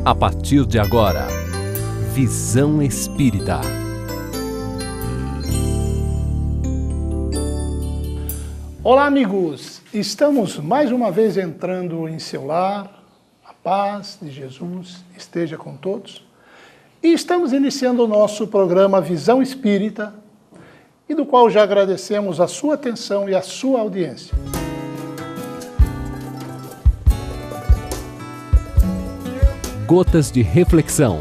A partir de agora, Visão Espírita. Olá, amigos! Estamos mais uma vez entrando em seu lar. A paz de Jesus esteja com todos. E estamos iniciando o nosso programa Visão Espírita, e do qual já agradecemos a sua atenção e a sua audiência. Gotas de reflexão.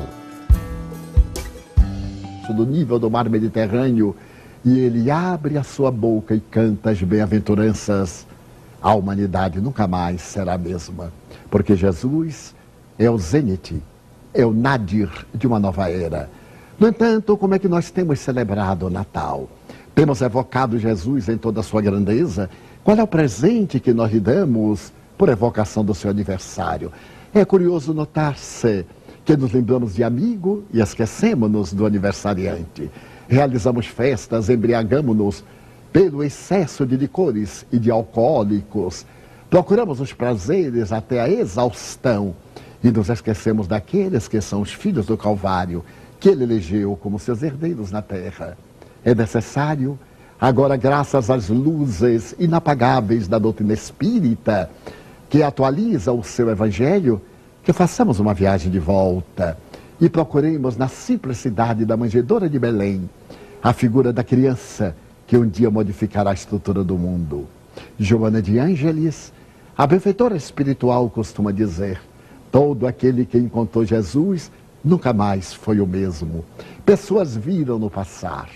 Do nível do mar Mediterrâneo, e ele abre a sua boca e canta as bem-aventuranças, a humanidade nunca mais será a mesma, porque Jesus é o zênite, é o nadir de uma nova era. No entanto, como é que nós temos celebrado o Natal? Temos evocado Jesus em toda a sua grandeza? Qual é o presente que nós lhe damos por evocação do seu aniversário? É curioso notar-se que nos lembramos de amigo e esquecemos-nos do aniversariante. Realizamos festas, embriagamos-nos pelo excesso de licores e de alcoólicos. Procuramos os prazeres até a exaustão e nos esquecemos daqueles que são os filhos do Calvário, que ele elegeu como seus herdeiros na terra. É necessário, agora, graças às luzes inapagáveis da doutrina espírita, que atualiza o seu evangelho, que façamos uma viagem de volta e procuremos na simplicidade da manjedoura de Belém a figura da criança que um dia modificará a estrutura do mundo. Joana de Ângeles, a benfeitora espiritual, costuma dizer: todo aquele que encontrou Jesus nunca mais foi o mesmo. Pessoas viram-no passar,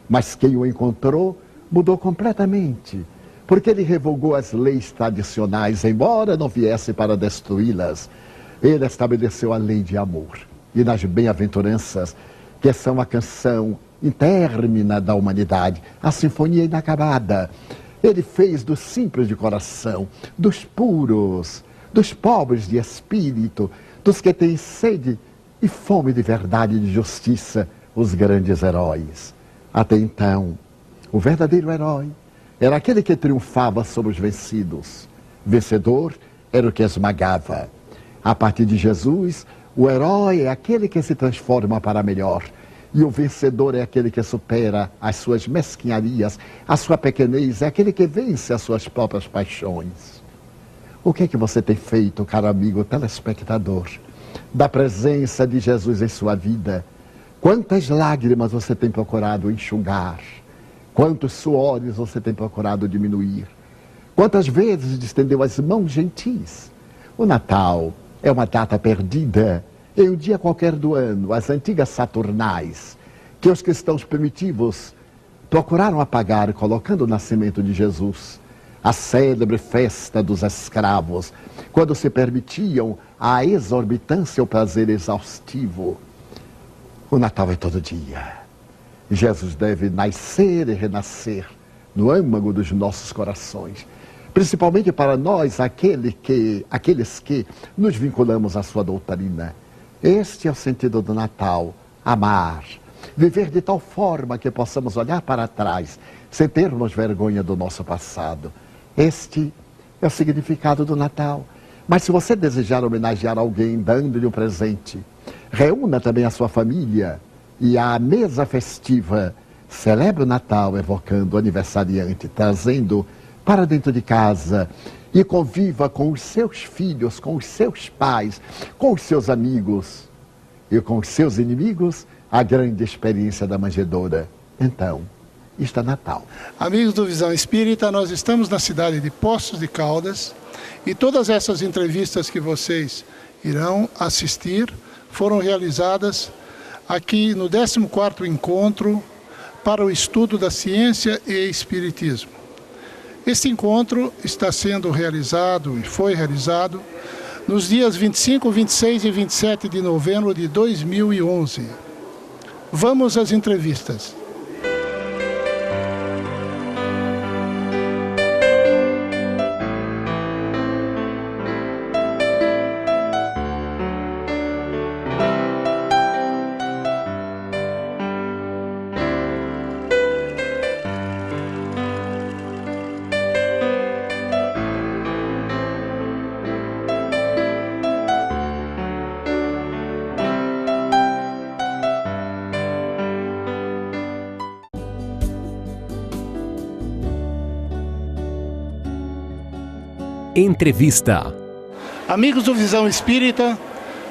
mas quem o encontrou mudou completamente, porque ele revogou as leis tradicionais, embora não viesse para destruí-las. Ele estabeleceu a lei de amor. E nas bem-aventuranças, que são a canção intermina da humanidade, a sinfonia inacabada, ele fez dos simples de coração, dos puros, dos pobres de espírito, dos que têm sede e fome de verdade e de justiça, os grandes heróis. Até então, o verdadeiro herói era aquele que triunfava sobre os vencidos. Vencedor era o que esmagava. A partir de Jesus, o herói é aquele que se transforma para melhor. E o vencedor é aquele que supera as suas mesquinharias, a sua pequenez, é aquele que vence as suas próprias paixões. O que é que você tem feito, caro amigo telespectador, da presença de Jesus em sua vida? Quantas lágrimas você tem procurado enxugar? Quantos suores você tem procurado diminuir? Quantas vezes estendeu as mãos gentis? O Natal é uma data perdida em um dia qualquer do ano, as antigas Saturnais, que os cristãos primitivos procuraram apagar, colocando o nascimento de Jesus, a célebre festa dos escravos, quando se permitiam a exorbitância e o prazer exaustivo. O Natal é todo dia. Jesus deve nascer e renascer no âmago dos nossos corações, principalmente para nós, aqueles que nos vinculamos à sua doutrina. Este é o sentido do Natal: amar, viver de tal forma que possamos olhar para trás sem termos vergonha do nosso passado. Este é o significado do Natal. Mas se você desejar homenagear alguém dando-lhe um presente, reúna também a sua família e à mesa festiva celebre o Natal evocando o aniversariante, trazendo para dentro de casa e conviva com os seus filhos, com os seus pais, com os seus amigos e com os seus inimigos, a grande experiência da manjedoura. Então, isto é Natal. Amigos do Visão Espírita, nós estamos na cidade de Poços de Caldas e todas essas entrevistas que vocês irão assistir foram realizadas aqui no 14º Encontro para o Estudo da Ciência e Espiritismo. Este encontro está sendo realizado e foi realizado nos dias 25, 26 e 27 de novembro de 2011. Vamos às entrevistas. Entrevista. Amigos do Visão Espírita,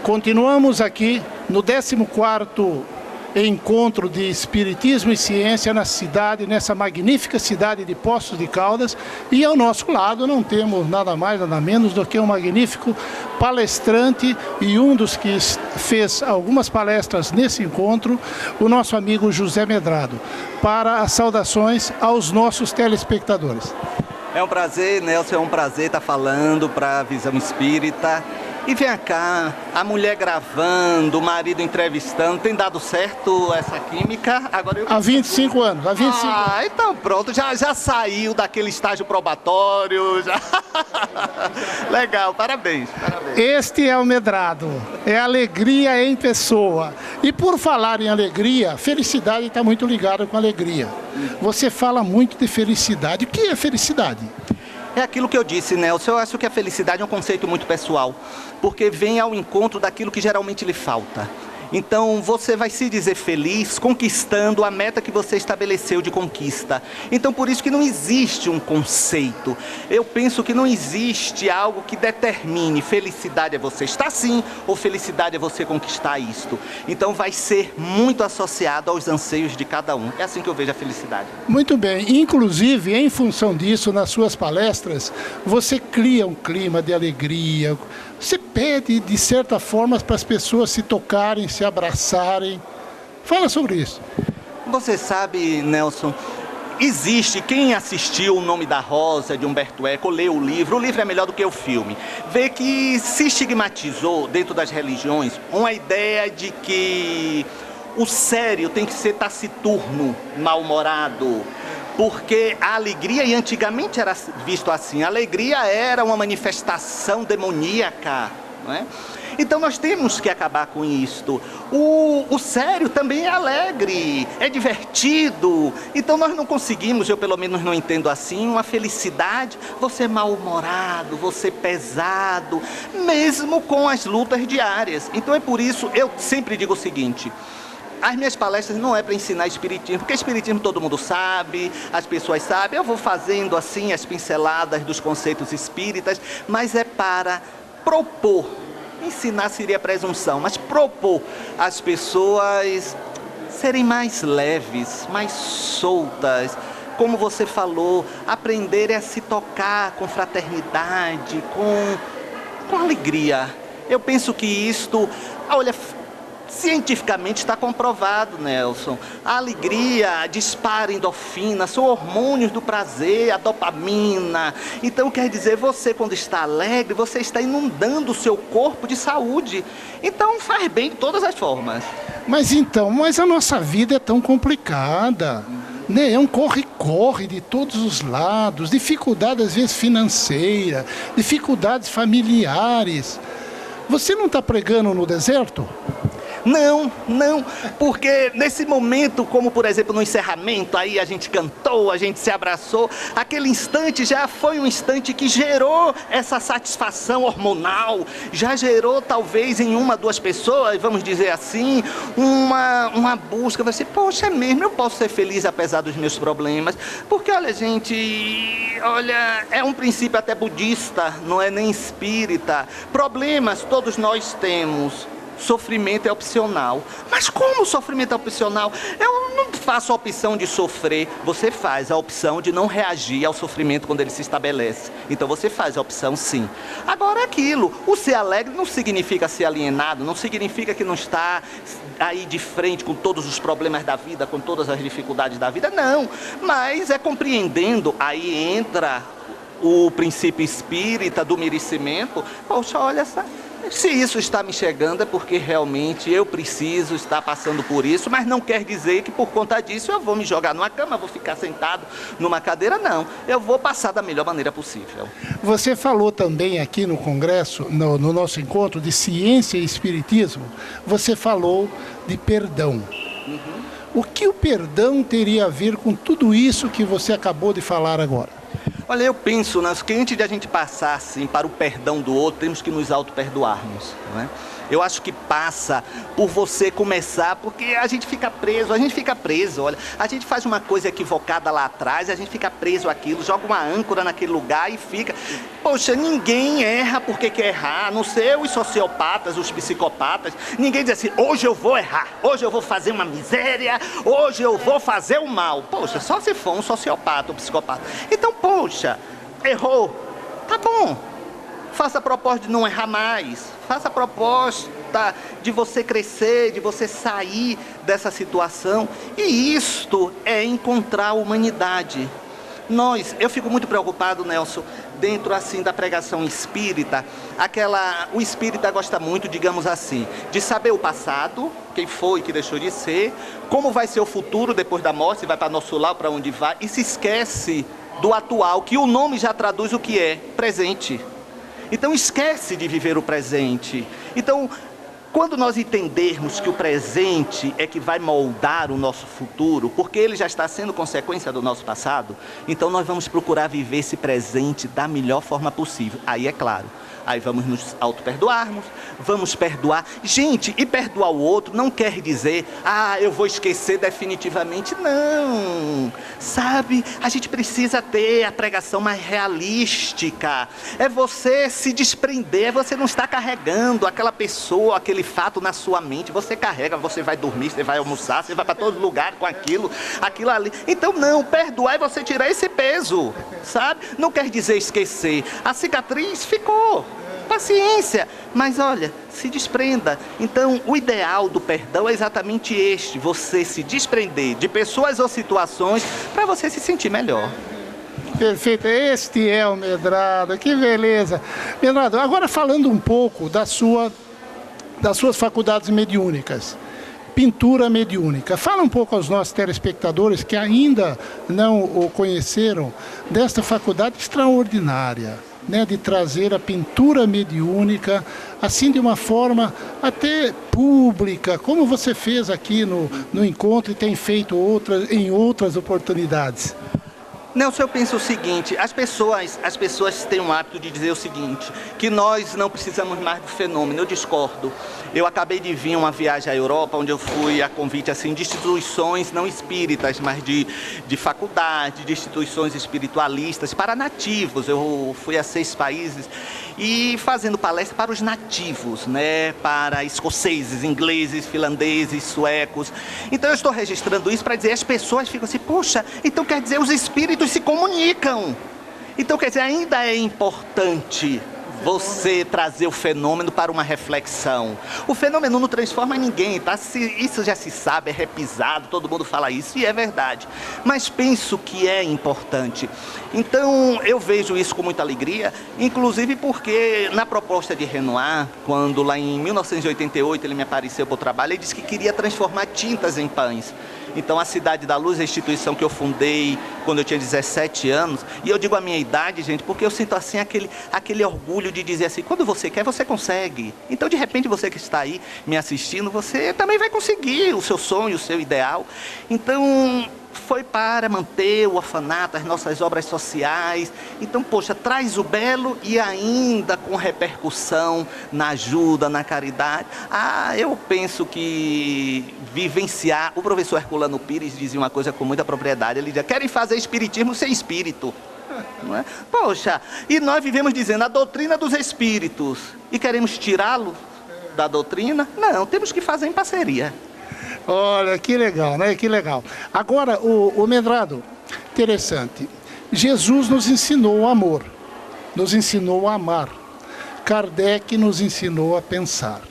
continuamos aqui no 14º Encontro de Espiritismo e Ciência na cidade, nessa magnífica cidade de Poços de Caldas, e ao nosso lado não temos nada mais, nada menos do que um magnífico palestrante e um dos que fez algumas palestras nesse encontro, o nosso amigo José Medrado, para as saudações aos nossos telespectadores. É um prazer, Nelson, é um prazer estar falando para a Visão Espírita. E vem cá, a mulher gravando, o marido entrevistando, tem dado certo essa química? Agora eu... Há 25 anos, há 25 anos. Então pronto, já saiu daquele estágio probatório. Já... Legal, parabéns. Este é o Medrado, é alegria em pessoa. E por falar em alegria, felicidade está muito ligada com alegria. Você fala muito de felicidade. O que é felicidade? É aquilo que eu disse, Nelson, eu acho que a felicidade é um conceito muito pessoal, porque vem ao encontro daquilo que geralmente lhe falta. Então, você vai se dizer feliz conquistando a meta que você estabeleceu de conquista. Então, por isso que não existe um conceito. Eu penso que não existe algo que determine felicidade é você estar assim ou felicidade é você conquistar isto. Então, vai ser muito associado aos anseios de cada um. É assim que eu vejo a felicidade. Muito bem. Inclusive, em função disso, nas suas palestras, você cria um clima de alegria. Você pede, de certa forma, para as pessoas se tocarem, se abraçarem. Fala sobre isso. Você sabe, Nelson, existe quem assistiu O Nome da Rosa, de Humberto Eco, leu o livro é melhor do que o filme. Vê que se estigmatizou dentro das religiões uma ideia de que o sério tem que ser taciturno, mal-humorado. Porque a alegria, e antigamente era visto assim, a alegria era uma manifestação demoníaca, não é? Então nós temos que acabar com isto. O sério também é alegre, é divertido. Então nós não conseguimos, eu pelo menos não entendo assim, uma felicidade, você mal-humorado, você pesado, mesmo com as lutas diárias. Então é por isso, eu sempre digo o seguinte... As minhas palestras não é para ensinar espiritismo, porque espiritismo todo mundo sabe, as pessoas sabem, eu vou fazendo assim as pinceladas dos conceitos espíritas, mas é para propor, ensinar seria presunção, mas propor às pessoas serem mais leves, mais soltas, como você falou, aprenderem a se tocar com fraternidade, com alegria. Eu penso que isto, olha... Cientificamente está comprovado, Nelson. A alegria dispara endorfina, são hormônios do prazer, a dopamina. Então, quer dizer, você quando está alegre, você está inundando o seu corpo de saúde. Então, faz bem de todas as formas. Mas a nossa vida é tão complicada. Né? É um corre-corre de todos os lados, dificuldade às vezes financeira, dificuldades familiares. Você não está pregando no deserto? Não, porque nesse momento, como por exemplo no encerramento, aí a gente cantou, a gente se abraçou, aquele instante já foi um instante que gerou essa satisfação hormonal, já gerou talvez em uma, duas pessoas, vamos dizer assim, uma busca, vai ser, poxa, é mesmo, eu posso ser feliz apesar dos meus problemas, porque olha gente, é um princípio até budista, não é nem espírita, problemas todos nós temos. Sofrimento é opcional. Mas como o sofrimento é opcional? Eu não faço a opção de sofrer. Você faz a opção de não reagir ao sofrimento quando ele se estabelece. Então você faz a opção sim. Agora é aquilo. O ser alegre não significa ser alienado, não significa que não está aí de frente com todos os problemas da vida, com todas as dificuldades da vida. Não. Mas é compreendendo. Aí entra o princípio espírita do merecimento. Poxa, olha essa... Se isso está me chegando é porque realmente eu preciso estar passando por isso, mas não quer dizer que por conta disso eu vou me jogar numa cama, vou ficar sentado numa cadeira, não. Eu vou passar da melhor maneira possível. Você falou também aqui no congresso, no nosso encontro de ciência e espiritismo, você falou de perdão. O que o perdão teria a ver com tudo isso que você acabou de falar agora? Olha, eu penso que antes de a gente passar assim, para o perdão do outro, temos que nos auto-perdoarmos, não é? Eu acho que passa por você começar, porque a gente fica preso, olha. A gente faz uma coisa equivocada lá atrás, a gente fica preso àquilo, joga uma âncora naquele lugar e fica... Poxa, ninguém erra porque quer errar, a não ser os sociopatas, os psicopatas. Ninguém diz assim, hoje eu vou errar, hoje eu vou fazer uma miséria, hoje eu vou fazer o mal. Poxa, só se for um sociopata ou psicopata. Então, poxa, errou, tá bom. Faça a proposta de não errar mais. Faça a proposta de você crescer, de você sair dessa situação. E isto é encontrar a humanidade. Eu fico muito preocupado, Nelson, dentro assim da pregação espírita. O espírita gosta muito, digamos assim, de saber o passado, quem foi, que deixou de ser, como vai ser o futuro depois da morte, se vai para nosso lar, para onde vai, e se esquece do atual, que o nome já traduz o que é, presente. Então esquece de viver o presente. Então, quando nós entendermos que o presente é que vai moldar o nosso futuro, porque ele já está sendo consequência do nosso passado, então nós vamos procurar viver esse presente da melhor forma possível. Aí é claro, aí vamos nos auto-perdoarmos, vamos perdoar. Gente, e perdoar o outro não quer dizer, eu vou esquecer definitivamente. Não, sabe? A gente precisa ter a pregação mais realística. É você se desprender, você não está carregando aquela pessoa, aquele fato na sua mente. Você carrega, você vai dormir, você vai almoçar, você vai para todo lugar com aquilo ali. Então não, perdoar é você tirar esse peso, sabe? Não quer dizer esquecer. A cicatriz ficou. Paciência, mas olha, se desprenda. Então, o ideal do perdão é exatamente este, você se desprender de pessoas ou situações para você se sentir melhor. Perfeito, este é o Medrado, que beleza. Medrado, agora falando um pouco das suas faculdades mediúnicas. Pintura mediúnica. Fala um pouco aos nossos telespectadores que ainda não o conheceram desta faculdade extraordinária, né, de trazer a pintura mediúnica, assim de uma forma até pública, como você fez aqui no encontro e tem feito em outras oportunidades. Nelson, eu penso o seguinte, as pessoas têm um hábito de dizer o seguinte, que nós não precisamos mais do fenômeno. Eu discordo. Eu acabei de vir uma viagem à Europa, onde eu fui a convite assim, de instituições não espíritas, mas de faculdade, de instituições espiritualistas para nativos. Eu fui a 6 países e fazendo palestra para os nativos, né? Para escoceses, ingleses, finlandeses, suecos. Então eu estou registrando isso para dizer, as pessoas ficam assim, poxa, então quer dizer, os espíritos se comunicam. Então quer dizer, ainda é importante você trazer o fenômeno para uma reflexão. O fenômeno não transforma ninguém, tá? Isso já se sabe, é repisado, todo mundo fala isso, e é verdade. Mas penso que é importante. Então, eu vejo isso com muita alegria, inclusive porque na proposta de Renoir, quando lá em 1988 ele me apareceu para o trabalho, ele disse que queria transformar tintas em pães. Então, a Cidade da Luz, a instituição que eu fundei quando eu tinha 17 anos, e eu digo a minha idade, gente, porque eu sinto assim aquele orgulho de dizer assim, quando você quer, você consegue. Então, de repente, você que está aí me assistindo, você também vai conseguir o seu sonho, o seu ideal. Então, foi para manter o orfanato, as nossas obras sociais. Então, poxa, traz o belo e ainda com repercussão na ajuda, na caridade. Eu penso que vivenciar... O professor Herculano Pires dizia uma coisa com muita propriedade. Ele dizia, querem fazer espiritismo sem espírito. Não é? Poxa, e nós vivemos dizendo a doutrina dos espíritos. E queremos tirá-lo da doutrina? Não, temos que fazer em parceria. Olha, que legal, né? Que legal. Agora, o Medrado, interessante. Jesus nos ensinou o amor, nos ensinou a amar. Kardec nos ensinou a pensar.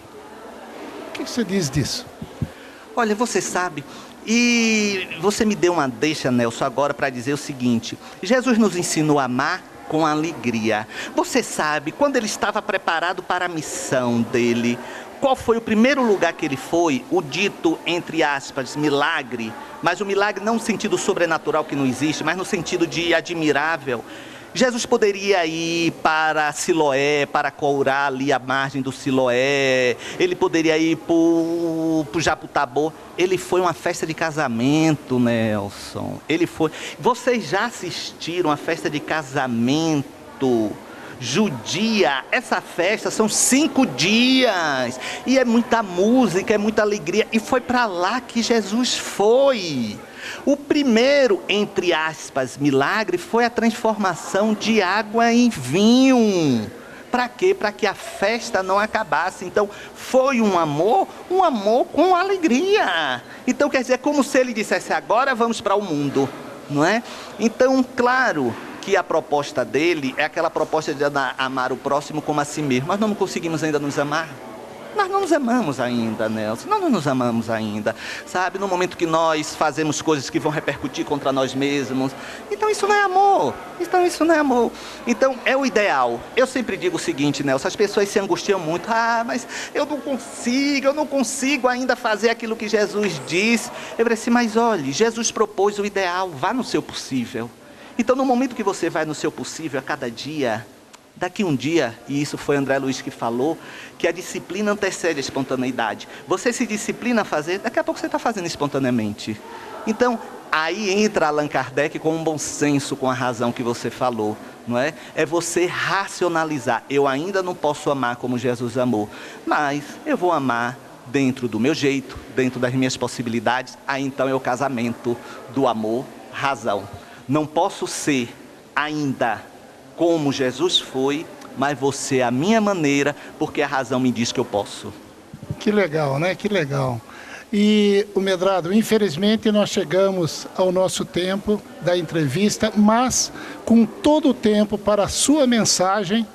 O que você diz disso? Olha, você sabe, e você me deu uma deixa, Nelson, agora para dizer o seguinte. Jesus nos ensinou a amar com alegria. Você sabe, quando ele estava preparado para a missão dele, qual foi o primeiro lugar que ele foi? O dito, entre aspas, milagre, mas o milagre não no sentido sobrenatural que não existe, mas no sentido de admirável. Jesus poderia ir para Siloé, para Courá, ali à margem do Siloé. Ele poderia ir para o Jabutabô. Ele foi uma festa de casamento, Nelson. Ele foi... Vocês já assistiram a festa de casamento judia. Essa festa são 5 dias. E é muita música, é muita alegria. E foi para lá que Jesus foi. O primeiro, entre aspas, milagre foi a transformação de água em vinho. Para quê? Para que a festa não acabasse. Então, foi um amor com alegria. Então, quer dizer, é como se ele dissesse, agora vamos para o mundo, não é? Então, claro que a proposta dele é aquela proposta de amar o próximo como a si mesmo. Nós não conseguimos ainda nos amar. Nós não nos amamos ainda, Nelson. Nós não nos amamos ainda, sabe? No momento que nós fazemos coisas que vão repercutir contra nós mesmos. Então isso não é amor. Então é o ideal. Eu sempre digo o seguinte, Nelson, as pessoas se angustiam muito. Mas eu não consigo ainda fazer aquilo que Jesus disse. Eu falei assim, mas olhe, Jesus propôs o ideal, vá no seu possível. Então no momento que você vai no seu possível a cada dia, daqui um dia, e isso foi André Luiz que falou, que a disciplina antecede a espontaneidade. Você se disciplina a fazer, daqui a pouco você está fazendo espontaneamente. Então, aí entra Allan Kardec com um bom senso, com a razão que você falou, não é? É você racionalizar. Eu ainda não posso amar como Jesus amou, mas eu vou amar dentro do meu jeito, dentro das minhas possibilidades. Aí então é o casamento do amor, razão. Não posso ser ainda como Jesus foi, mas você a minha maneira, porque a razão me diz que eu posso. Que legal, né? Que legal. E o Medrado, infelizmente nós chegamos ao nosso tempo da entrevista, mas com todo o tempo para a sua mensagem,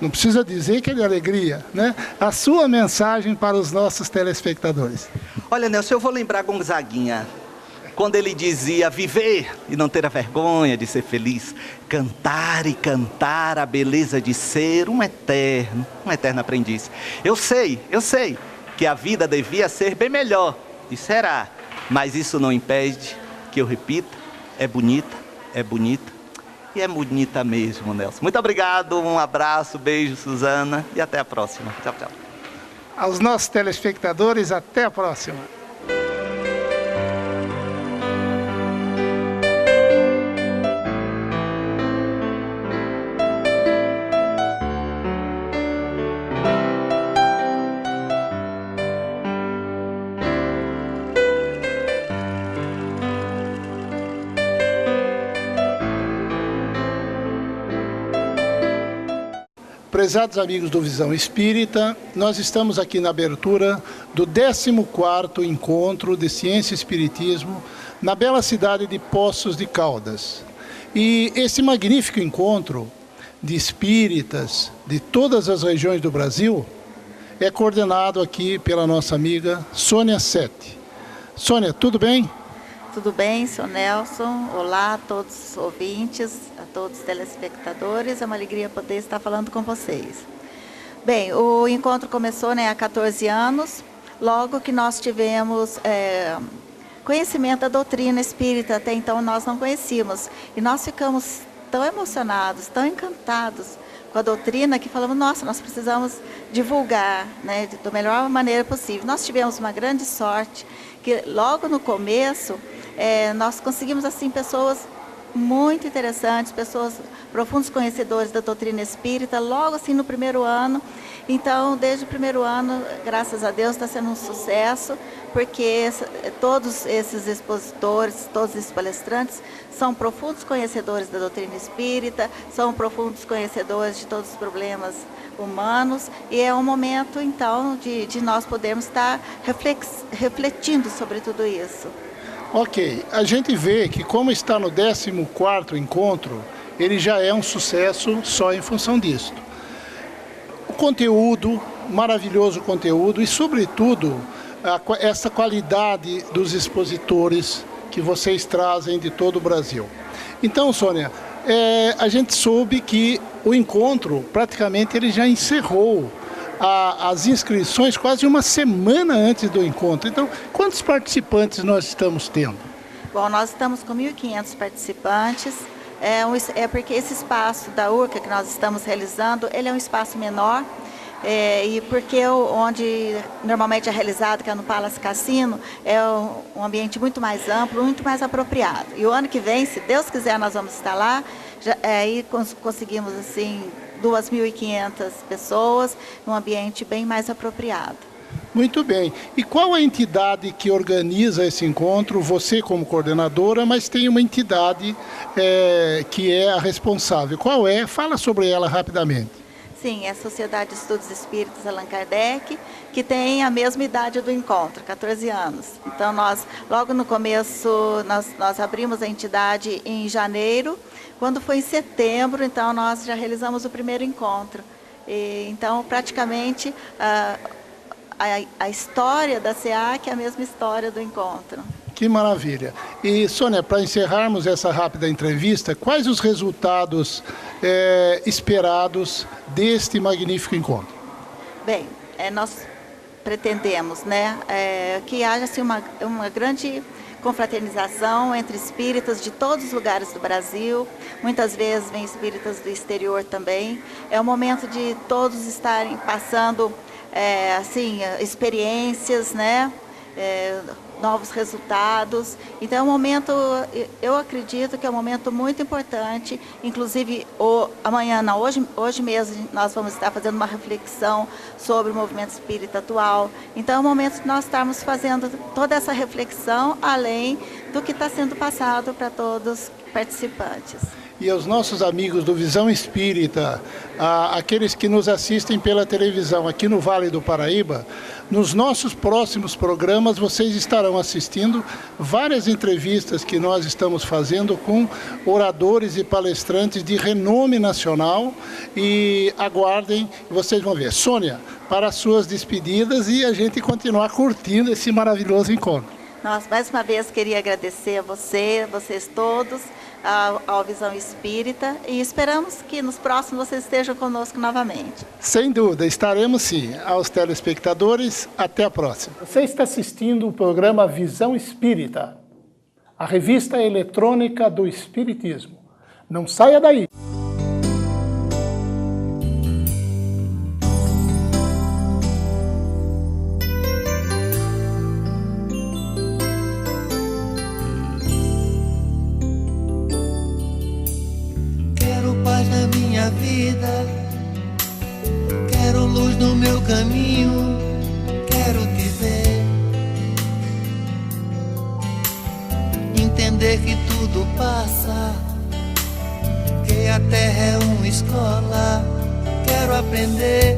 não precisa dizer que é de alegria, né? A sua mensagem para os nossos telespectadores. Olha, Nelson, eu vou lembrar Gonzaguinha, quando ele dizia viver e não ter a vergonha de ser feliz, cantar e cantar a beleza de ser um eterno aprendiz. Eu sei que a vida devia ser bem melhor, e será, mas isso não impede que eu repita, é bonita e é bonita mesmo, Nelson. Muito obrigado, um abraço, beijo, Suzana, e até a próxima. Tchau, tchau. Aos nossos telespectadores, até a próxima. Prezados amigos do Visão Espírita, nós estamos aqui na abertura do 14º Encontro de Ciência e Espiritismo na bela cidade de Poços de Caldas. E esse magnífico encontro de espíritas de todas as regiões do Brasil é coordenado aqui pela nossa amiga Sônia Sete. Sônia, tudo bem? Tudo bem, sou Nelson. Olá a todos os ouvintes, a todos os telespectadores. É uma alegria poder estar falando com vocês. Bem, o encontro começou há 14 anos, logo que nós tivemos conhecimento da doutrina espírita. Até então nós não conhecíamos. E nós ficamos tão emocionados, tão encantados com a doutrina, que falamos, nossa, nós precisamos divulgar, né, da melhor maneira possível. Nós tivemos uma grande sorte, que logo no começo, nós conseguimos assim pessoas muito interessantes, pessoas profundos conhecedores da doutrina espírita, logo assim no primeiro ano. Então, desde o primeiro ano, graças a Deus, está sendo um sucesso, porque todos esses expositores, todos esses palestrantes, são profundos conhecedores da doutrina espírita, são profundos conhecedores de todos os problemas humanos, e é um momento, então, de nós podermos estar refletindo sobre tudo isso. Ok, a gente vê que como está no 14º encontro, ele já é um sucesso só em função disso. O conteúdo, maravilhoso conteúdo e, sobretudo, essa qualidade dos expositores que vocês trazem de todo o Brasil. Então, Sônia, a gente soube que o encontro, praticamente, ele já encerrou as inscrições quase uma semana antes do encontro. Então, quantos participantes nós estamos tendo? Bom, nós estamos com 1.500 participantes. É porque esse espaço da URCA que nós estamos realizando, ele é um espaço menor, e porque onde normalmente é realizado, que é no Palace Cassino, é um ambiente muito mais amplo, muito mais apropriado. E o ano que vem, se Deus quiser, nós vamos estar lá, aí conseguimos assim 2.500 pessoas, num ambiente bem mais apropriado. Muito bem. E qual a entidade que organiza esse encontro? Você como coordenadora, mas tem uma entidade que é a responsável. Qual é? Fala sobre ela rapidamente. Sim, é a Sociedade de Estudos Espíritas Allan Kardec, que tem a mesma idade do encontro, 14 anos. Então, nós, logo no começo, nós abrimos a entidade em janeiro. Quando foi em setembro, então, nós já realizamos o primeiro encontro. Então, praticamente, a história da SEAC é a mesma história do encontro. Que maravilha. E, Sônia, para encerrarmos essa rápida entrevista, quais os resultados esperados deste magnífico encontro? Bem, nós pretendemos, né, que haja assim, uma grande confraternização entre espíritas de todos os lugares do Brasil. Muitas vezes vem espíritas do exterior também. É o momento de todos estarem passando assim, experiências, né? Novos resultados. Então é um momento, eu acredito que é um momento muito importante. Inclusive amanhã, não, hoje mesmo nós vamos estar fazendo uma reflexão sobre o movimento espírita atual. Então é um momento de nós estarmos fazendo toda essa reflexão, além do que está sendo passado para todos os participantes. E aos nossos amigos do Visão Espírita, aqueles que nos assistem pela televisão aqui no Vale do Paraíba, nos nossos próximos programas vocês estarão assistindo várias entrevistas que nós estamos fazendo com oradores e palestrantes de renome nacional, e aguardem, vocês vão ver. Sônia, para as suas despedidas e a gente continuar curtindo esse maravilhoso encontro. Nós, mais uma vez, queria agradecer a vocês todos, ao Visão Espírita, e esperamos que nos próximos vocês estejam conosco novamente. Sem dúvida, estaremos sim. Aos telespectadores, até a próxima. Você está assistindo o programa Visão Espírita, a revista eletrônica do Espiritismo. Não saia daí! Vida, quero luz no meu caminho, quero te ver, entender que tudo passa, que a terra é uma escola, quero aprender.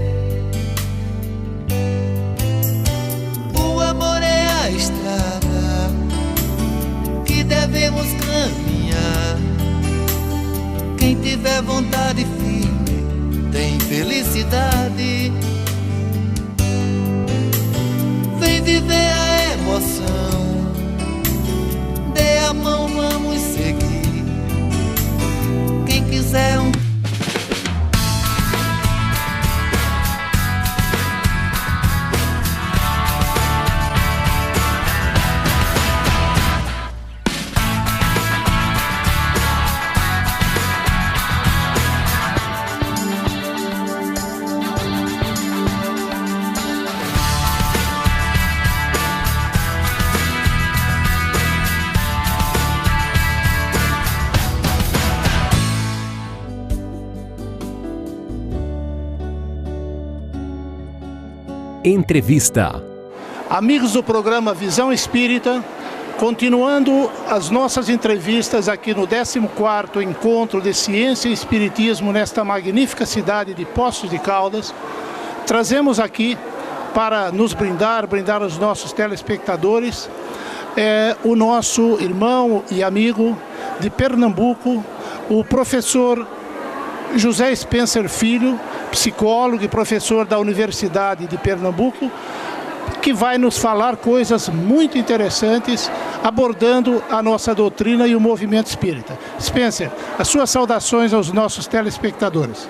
O amor é a estrada que devemos caminhar. Quem tiver vontade firme tem felicidade. Vem viver a emoção, dê a mão, vamos seguir. Quem quiser Entrevista. Amigos do programa Visão Espírita, continuando as nossas entrevistas aqui no 14º Encontro de Ciência e Espiritismo nesta magnífica cidade de Poços de Caldas, trazemos aqui para nos brindar aos nossos telespectadores, o nosso irmão e amigo de Pernambuco, o professor José Spencer Filho, psicólogo e professor da Universidade de Pernambuco, que vai nos falar coisas muito interessantes, abordando a nossa doutrina e o movimento espírita. Spencer, as suas saudações aos nossos telespectadores.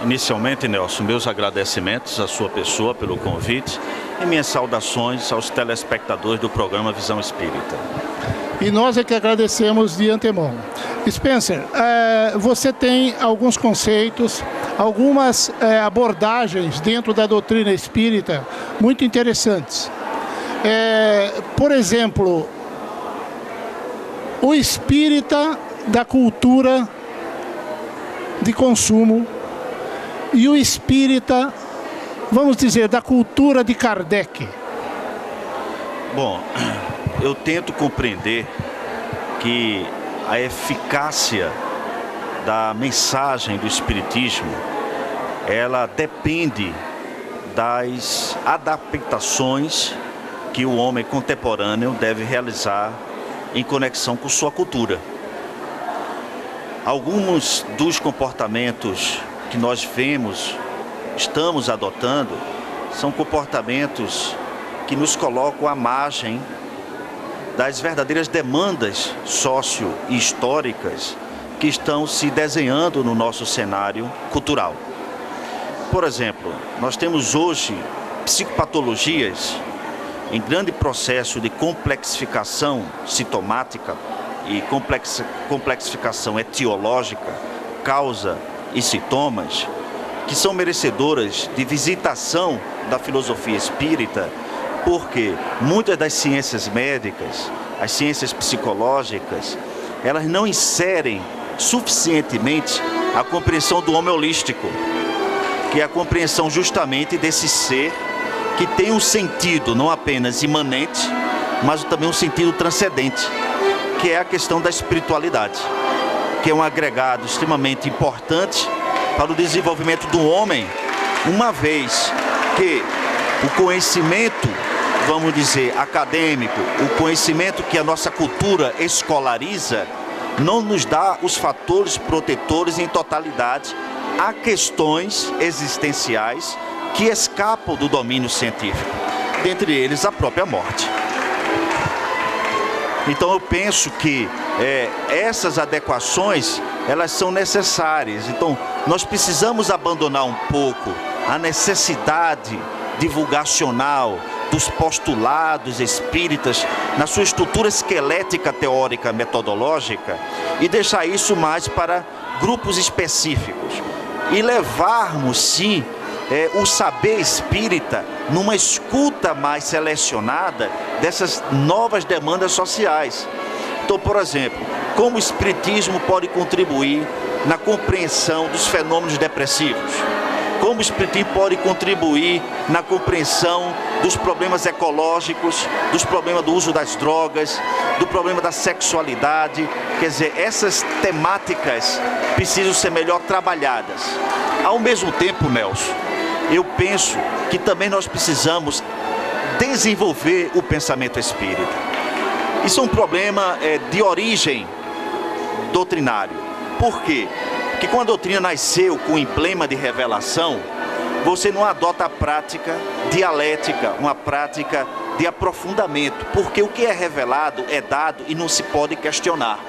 Inicialmente, Nelson, meus agradecimentos à sua pessoa pelo convite e minhas saudações aos telespectadores do programa Visão Espírita. E nós é que agradecemos de antemão. Spencer, você tem alguns conceitos, algumas abordagens dentro da doutrina espírita muito interessantes. Por exemplo, o espírita da cultura de consumo e o espírita, vamos dizer, da cultura de Kardec? Bom, eu tento compreender que a eficácia da mensagem do Espiritismo, ela depende das adaptações que o homem contemporâneo deve realizar em conexão com sua cultura. Alguns dos comportamentos que nós estamos adotando, são comportamentos que nos colocam à margem das verdadeiras demandas socio-históricas que estão se desenhando no nosso cenário cultural. Por exemplo, nós temos hoje psicopatologias em grande processo de complexificação sintomática e complexificação etiológica, causa e sintomas, que são merecedoras de visitação da filosofia espírita, porque muitas das ciências médicas, as ciências psicológicas, elas não inserem suficientemente a compreensão do homem holístico, que é a compreensão justamente desse ser que tem um sentido não apenas imanente, mas também um sentido transcendente, que é a questão da espiritualidade, que é um agregado extremamente importante para o desenvolvimento do homem, uma vez que o conhecimento, vamos dizer, acadêmico, o conhecimento que a nossa cultura escolariza, não nos dá os fatores protetores em totalidade a questões existenciais que escapam do domínio científico, dentre eles a própria morte. Então eu penso que essas adequações, elas são necessárias. Então nós precisamos abandonar um pouco a necessidade divulgacional dos postulados espíritas na sua estrutura esquelética, teórica, metodológica, e deixar isso mais para grupos específicos e levarmos sim o saber espírita numa escuta mais selecionada dessas novas demandas sociais. Então, por exemplo, como o espiritismo pode contribuir na compreensão dos fenômenos depressivos? Como o espiritismo pode contribuir na compreensão dos problemas ecológicos, dos problemas do uso das drogas, do problema da sexualidade? Quer dizer, essas temáticas precisam ser melhor trabalhadas. Ao mesmo tempo, Nelson, eu penso que também nós precisamos desenvolver o pensamento espírita. Isso é um problema de origem doutrinário. Por quê? Porque quando a doutrina nasceu com o emblema de revelação, você não adota a prática dialética, uma prática de aprofundamento, porque o que é revelado é dado e não se pode questionar.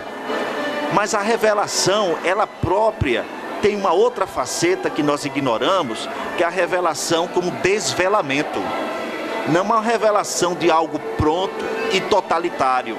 Mas a revelação, ela própria, tem uma outra faceta que nós ignoramos, que é a revelação como desvelamento. Não uma revelação de algo pronto e totalitário,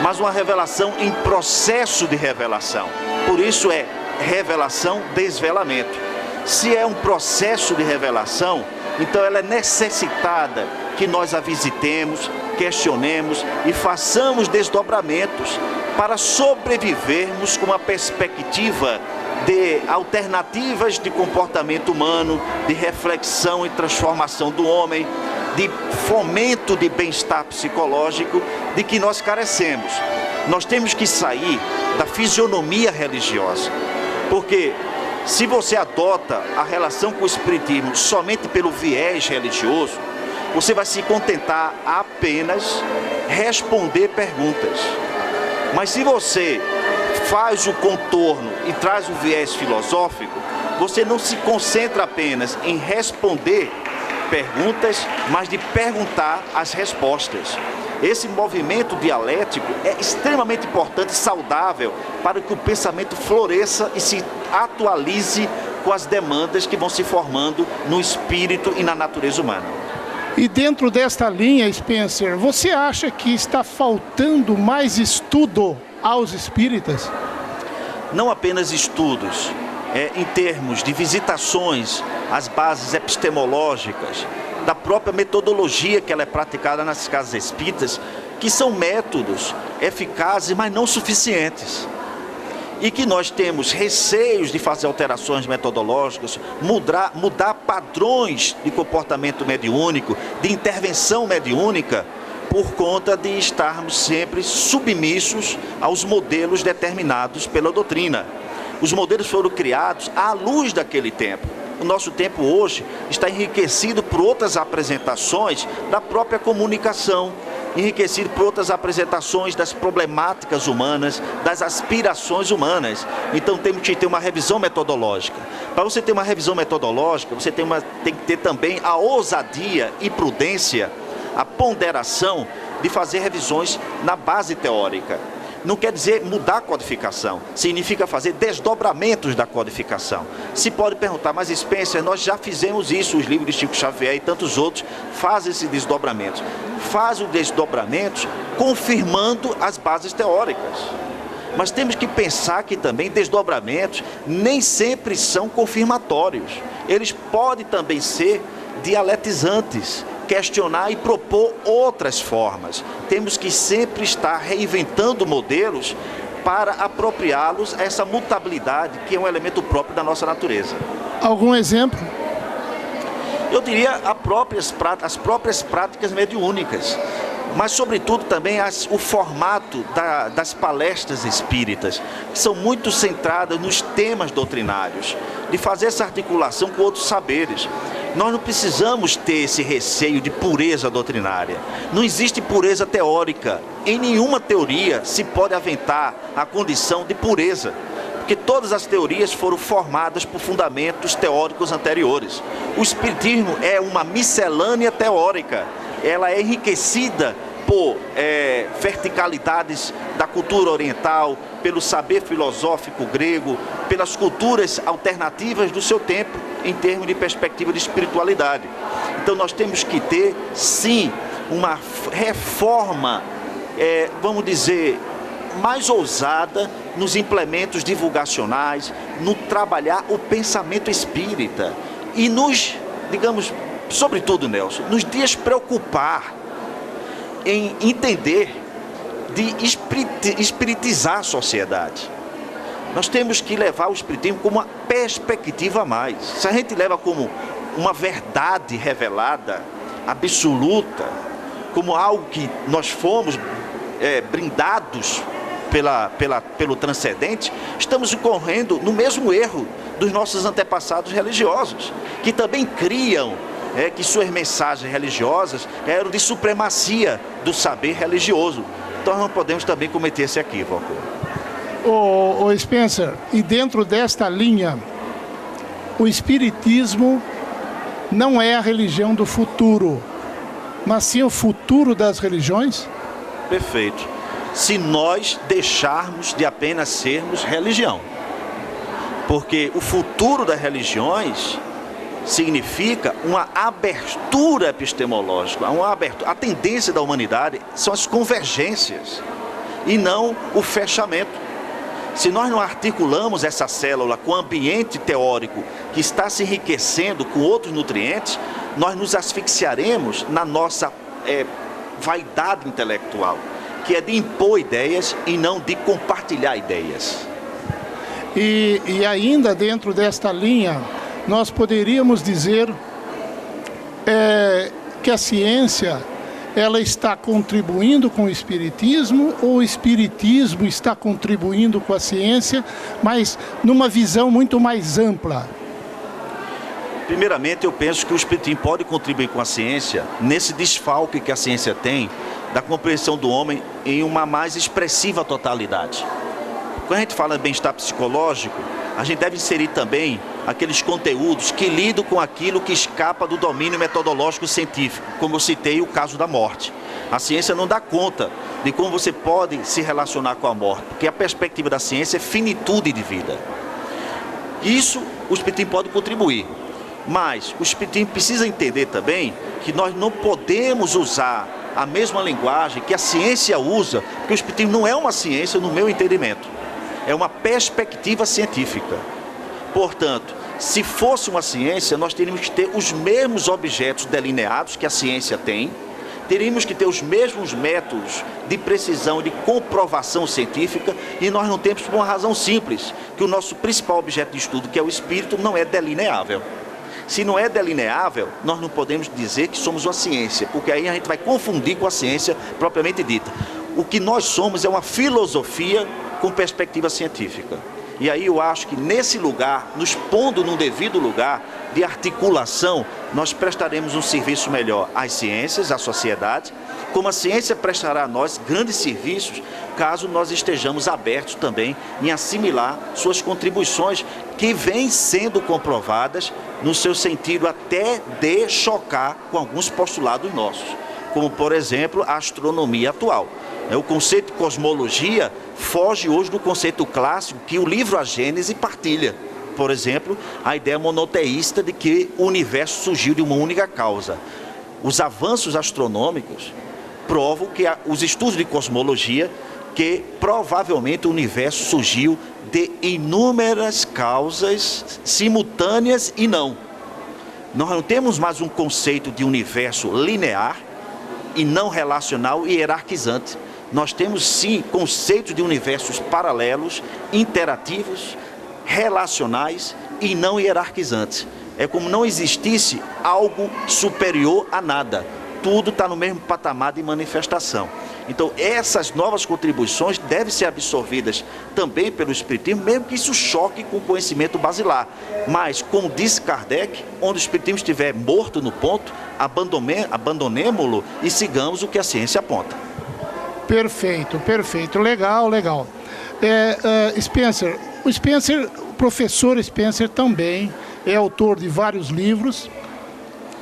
mas uma revelação em processo de revelação. Por isso é revelação, desvelamento. Se é um processo de revelação, então ela é necessitada que nós a visitemos, questionemos e façamos desdobramentos para sobrevivermos com uma perspectiva de alternativas de comportamento humano, de reflexão e transformação do homem, de fomento de bem-estar psicológico de que nós carecemos. Nós temos que sair da fisionomia religiosa, porque se você adota a relação com o espiritismo somente pelo viés religioso, você vai se contentar a apenas responder perguntas. Mas se você faz o contorno e traz o viés filosófico, você não se concentra apenas em responder perguntas, mas de perguntar as respostas. Esse movimento dialético é extremamente importante e saudável para que o pensamento floresça e se atualize com as demandas que vão se formando no espírito e na natureza humana. E dentro desta linha, Spencer, você acha que está faltando mais estudo aos espíritas? Não apenas estudos, em termos de visitações às bases epistemológicas, da própria metodologia que ela é praticada nas casas espíritas, que são métodos eficazes, mas não suficientes. e que nós temos receios de fazer alterações metodológicas, mudar padrões de comportamento mediúnico, de intervenção mediúnica, por conta de estarmos sempre submissos aos modelos determinados pela doutrina. Os modelos foram criados à luz daquele tempo. O nosso tempo hoje está enriquecido por outras apresentações da própria comunicação, enriquecido por outras apresentações das problemáticas humanas, das aspirações humanas. Então temos que ter uma revisão metodológica. Para você ter uma revisão metodológica, você tem que ter também a ousadia e prudência, a ponderação de fazer revisões na base teórica. Não quer dizer mudar a codificação, significa fazer desdobramentos da codificação. Se pode perguntar, mas Spencer, nós já fizemos isso, os livros de Chico Xavier e tantos outros fazem esse desdobramento. Faz os desdobramentos confirmando as bases teóricas. Mas temos que pensar que também desdobramentos nem sempre são confirmatórios. Eles podem também ser dialetizantes, questionar e propor outras formas. Temos que sempre estar reinventando modelos para apropriá-los a essa mutabilidade que é um elemento próprio da nossa natureza. Algum exemplo? Eu diria as próprias práticas mediúnicas, mas sobretudo também o formato das palestras espíritas, que são muito centradas nos temas doutrinários, de fazer essa articulação com outros saberes. Nós não precisamos ter esse receio de pureza doutrinária. Não existe pureza teórica. Em nenhuma teoria se pode aventar a condição de pureza, porque todas as teorias foram formadas por fundamentos teóricos anteriores. O Espiritismo é uma miscelânea teórica. Ela é enriquecida por verticalidades da cultura oriental, pelo saber filosófico grego, pelas culturas alternativas do seu tempo, em termos de perspectiva de espiritualidade. Então nós temos que ter, sim, uma reforma, vamos dizer, mais ousada nos implementos divulgacionais, no trabalhar o pensamento espírita e nos, digamos, sobretudo, Nelson, nos despreocupar em entender de espiritizar a sociedade. Nós temos que levar o espiritismo como uma perspectiva a mais. Se a gente leva como uma verdade revelada, absoluta, como algo que nós fomos brindados pelo transcendente, estamos incorrendo no mesmo erro dos nossos antepassados religiosos, que também criam que suas mensagens religiosas eram de supremacia do saber religioso. Então não podemos também cometer esse equívoco. O Spencer, e dentro desta linha, o Espiritismo não é a religião do futuro, mas sim o futuro das religiões? Perfeito. Se nós deixarmos de apenas sermos religião. Porque o futuro das religiões significa uma abertura epistemológica, a tendência da humanidade são as convergências e não o fechamento. Se nós não articulamos essa célula com o ambiente teórico que está se enriquecendo com outros nutrientes, nós nos asfixiaremos na nossa vaidade intelectual, que é de impor ideias e não de compartilhar ideias. E ainda dentro desta linha, nós poderíamos dizer que a ciência ela está contribuindo com o Espiritismo, ou o Espiritismo está contribuindo com a ciência, mas numa visão muito mais ampla? Primeiramente, eu penso que o Espiritismo pode contribuir com a ciência nesse desfalque que a ciência tem da compreensão do homem em uma mais expressiva totalidade. Quando a gente fala de bem-estar psicológico, a gente deve inserir também aqueles conteúdos que lidam com aquilo que escapa do domínio metodológico científico, como eu citei o caso da morte. A ciência não dá conta de como você pode se relacionar com a morte, porque a perspectiva da ciência é finitude de vida. Isso o Espiritismo pode contribuir, mas o Espiritismo precisa entender também que nós não podemos usar a mesma linguagem que a ciência usa, porque o Espiritismo não é uma ciência no meu entendimento, é uma perspectiva científica. Portanto, se fosse uma ciência, nós teríamos que ter os mesmos objetos delineados que a ciência tem, teríamos que ter os mesmos métodos de precisão e de comprovação científica, e nós não temos por uma razão simples, que o nosso principal objeto de estudo, que é o espírito, não é delineável. Se não é delineável, nós não podemos dizer que somos uma ciência, porque aí a gente vai confundir com a ciência propriamente dita. O que nós somos é uma filosofia com perspectiva científica. E aí eu acho que nesse lugar, nos pondo num devido lugar de articulação, nós prestaremos um serviço melhor às ciências, à sociedade, como a ciência prestará a nós grandes serviços, caso nós estejamos abertos também em assimilar suas contribuições, que vêm sendo comprovadas no seu sentido até de chocar com alguns postulados nossos, como por exemplo a astronomia atual. O conceito de cosmologia foge hoje do conceito clássico que o livro A Gênese partilha. Por exemplo, a ideia monoteísta de que o universo surgiu de uma única causa. Os avanços astronômicos provam que os estudos de cosmologia, que provavelmente o universo surgiu de inúmeras causas simultâneas e não. Nós não temos mais um conceito de universo linear e não relacional e hierarquizante. Nós temos sim conceitos de universos paralelos, interativos, relacionais e não hierarquizantes. É como não existisse algo superior a nada. Tudo está no mesmo patamar de manifestação. Então essas novas contribuições devem ser absorvidas também pelo Espiritismo, mesmo que isso choque com o conhecimento basilar. Mas, como disse Kardec, onde o Espiritismo estiver morto no ponto, abandonemo-lo e sigamos o que a ciência aponta. Perfeito, perfeito. Legal, legal. Spencer, o professor Spencer também é autor de vários livros.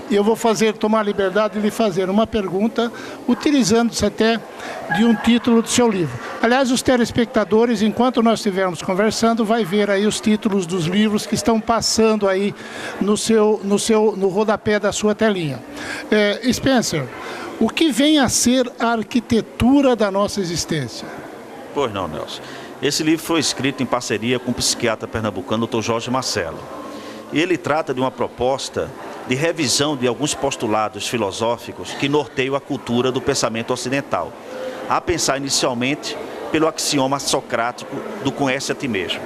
E eu vou tomar a liberdade de lhe fazer uma pergunta, utilizando-se até de um título do seu livro. Aliás, os telespectadores, enquanto nós estivermos conversando, vai ver aí os títulos dos livros que estão passando aí no rodapé da sua telinha. Spencer, o que vem a ser a arquitetura da nossa existência? Pois não, Nelson. Esse livro foi escrito em parceria com o psiquiatra pernambucano, Dr. Jorge Marcelo. E ele trata de uma proposta de revisão de alguns postulados filosóficos que norteiam a cultura do pensamento ocidental, a pensar inicialmente pelo axioma socrático do conhece a ti mesmo.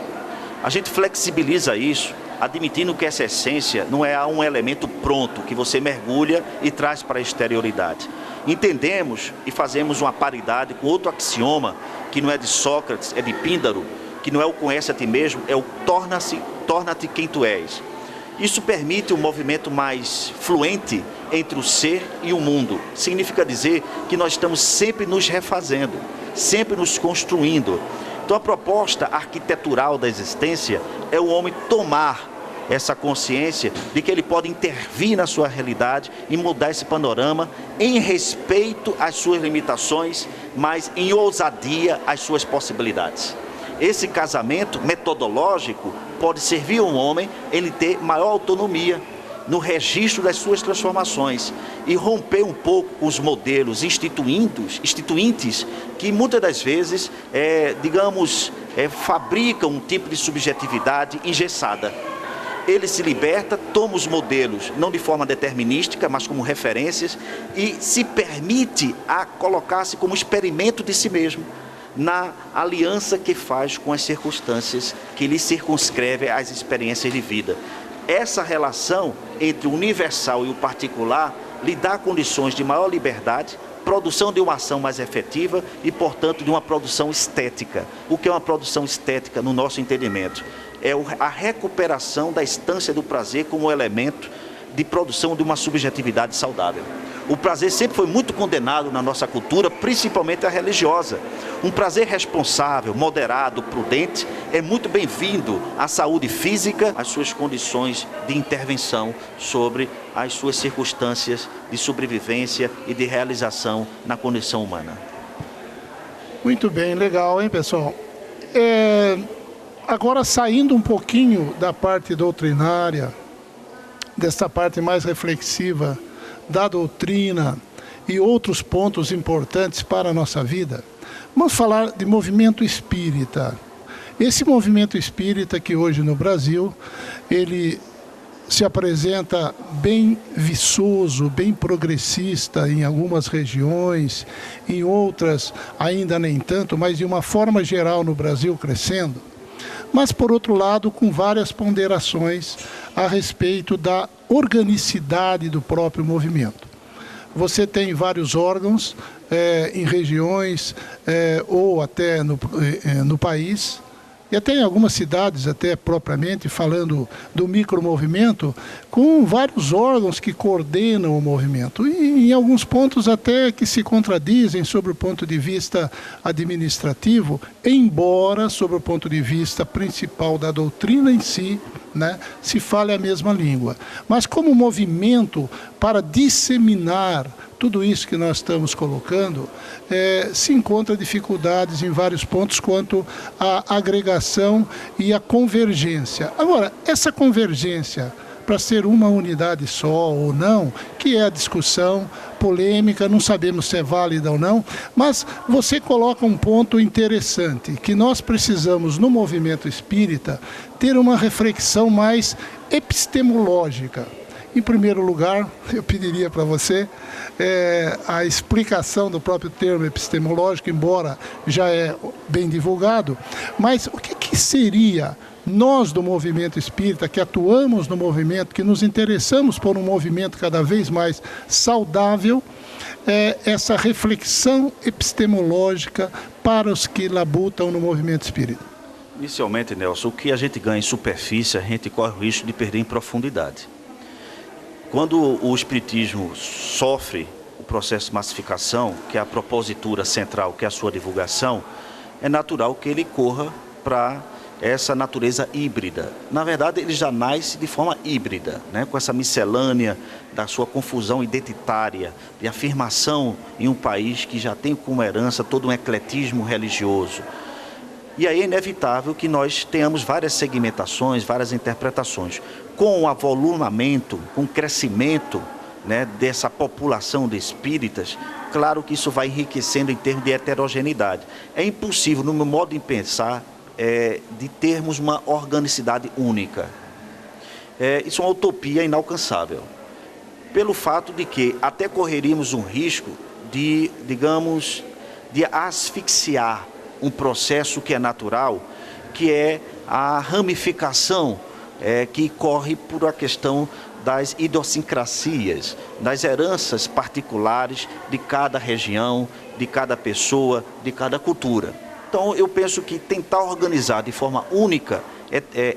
A gente flexibiliza isso, admitindo que essa essência não é um elemento pronto que você mergulha e traz para a exterioridade. Entendemos e fazemos uma paridade com outro axioma, que não é de Sócrates, é de Píndaro, que não é o conhece a ti mesmo, é o torna-te quem tu és. Isso permite um movimento mais fluente entre o ser e o mundo. Significa dizer que nós estamos sempre nos refazendo, sempre nos construindo. Então a proposta arquitetural da existência é o homem tomar essa consciência de que ele pode intervir na sua realidade e mudar esse panorama em respeito às suas limitações, mas em ousadia às suas possibilidades. Esse casamento metodológico pode servir ao homem ele ter maior autonomia no registro das suas transformações e romper um pouco com os modelos instituintes que muitas das vezes, fabricam um tipo de subjetividade engessada. Ele se liberta, toma os modelos, não de forma determinística, mas como referências, e se permite a colocar-se como experimento de si mesmo, na aliança que faz com as circunstâncias que lhe circunscreve às experiências de vida. Essa relação entre o universal e o particular lhe dá condições de maior liberdade, produção de uma ação mais efetiva e, portanto, de uma produção estética. O que é uma produção estética no nosso entendimento? É a recuperação da instância do prazer como elemento de produção de uma subjetividade saudável. O prazer sempre foi muito condenado na nossa cultura, principalmente a religiosa. Um prazer responsável, moderado, prudente, é muito bem-vindo à saúde física, às suas condições de intervenção sobre as suas circunstâncias de sobrevivência e de realização na condição humana. Muito bem, legal, hein, pessoal? Agora, saindo um pouquinho da parte doutrinária, desta parte mais reflexiva da doutrina e outros pontos importantes para a nossa vida, vamos falar de movimento espírita. Esse movimento espírita que hoje no Brasil, ele se apresenta bem viçoso, bem progressista em algumas regiões, em outras ainda nem tanto, mas de uma forma geral no Brasil crescendo. Mas, por outro lado, com várias ponderações a respeito da organicidade do próprio movimento. Você tem vários órgãos em regiões ou até no país, e até em algumas cidades, até propriamente falando do micromovimento, com vários órgãos que coordenam o movimento. E em alguns pontos até que se contradizem sobre o ponto de vista administrativo, embora sobre o ponto de vista principal da doutrina em si, né, se fale a mesma língua. Mas como movimento para disseminar tudo isso que nós estamos colocando, se encontra dificuldades em vários pontos quanto à agregação e à convergência. Agora, essa convergência, para ser uma unidade só ou não, que é a discussão polêmica, não sabemos se é válida ou não, mas você coloca um ponto interessante, que nós precisamos, no movimento espírita, ter uma reflexão mais epistemológica. Em primeiro lugar, eu pediria para você a explicação do próprio termo epistemológico, embora já é bem divulgado, mas o que seria nós do movimento espírita, que atuamos no movimento, que nos interessamos por um movimento cada vez mais saudável, essa reflexão epistemológica para os que labutam no movimento espírita? Inicialmente, Nelson, o que a gente ganha em superfície, a gente corre o risco de perder em profundidade. Quando o Espiritismo sofre o processo de massificação, que é a propositura central, que é a sua divulgação, é natural que ele corra para essa natureza híbrida. Na verdade, ele já nasce de forma híbrida, né? Com essa miscelânea da sua confusão identitária, de afirmação em um país que já tem como herança todo um ecletismo religioso. E aí é inevitável que nós tenhamos várias segmentações, várias interpretações. Com o avolumamento, com o crescimento, né, dessa população de espíritas, claro que isso vai enriquecendo em termos de heterogeneidade. É impossível, no meu modo de pensar, de termos uma organicidade única. Isso é uma utopia inalcançável. Pelo fato de que até correríamos um risco de, digamos, de asfixiar um processo que é natural, que é a ramificação que corre por a questão das idiosincrasias, das heranças particulares de cada região, de cada pessoa, de cada cultura. Então, eu penso que tentar organizar de forma única,